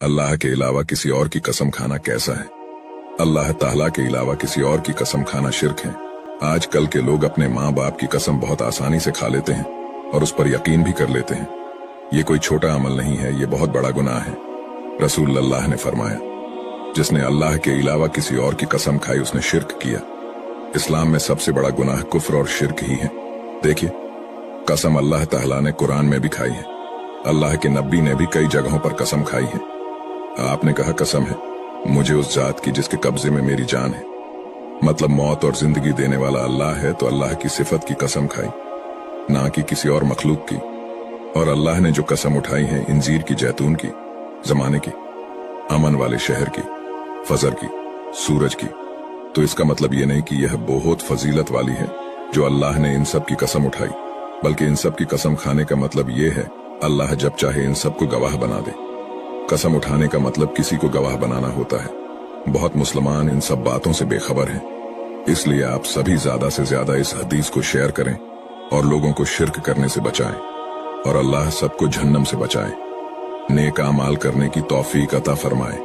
अल्लाह के अलावा किसी और की कसम खाना कैसा है? अल्लाह ताला के अलावा किसी और की कसम खाना शिर्क है। आजकल के लोग अपने माँ बाप की कसम बहुत आसानी से खा लेते हैं और उस पर यकीन भी कर लेते हैं। ये कोई छोटा अमल नहीं है, ये बहुत बड़ा गुनाह है। रसूल अल्लाह ने फरमाया, जिसने अल्लाह के अलावा किसी और की कसम खाई उसने शिर्क किया। इस्लाम में सबसे बड़ा गुनाह कुफ्र और शिर्क ही है। देखिए, कसम अल्लाह ताला ने कुरान में भी खाई है। अल्लाह के नबी ने भी कई जगहों पर कसम खाई है। आपने कहा कसम है मुझे उस जात की जिसके कब्जे में मेरी जान है, मतलब मौत और जिंदगी देने वाला अल्लाह है, तो अल्लाह की सिफत की कसम खाई, ना कि किसी और मखलूक की। और अल्लाह ने जो कसम उठाई है इंजीर की, जैतून की, जमाने की, अमन वाले शहर की, फजर की, सूरज की, तो इसका मतलब ये नहीं कि यह बहुत फजीलत वाली है जो अल्लाह ने इन सब की कसम उठाई, बल्कि इन सब की कसम खाने का मतलब ये है अल्लाह जब चाहे इन सब को गवाह बना दे। कसम उठाने का मतलब किसी को गवाह बनाना होता है। बहुत मुसलमान इन सब बातों से बेखबर हैं। इसलिए आप सभी ज्यादा से ज्यादा इस हदीस को शेयर करें और लोगों को शिर्क करने से बचाएं, और अल्लाह सबको जहन्नम से बचाए। नेक अमाल करने की तौफीक अता फरमाए।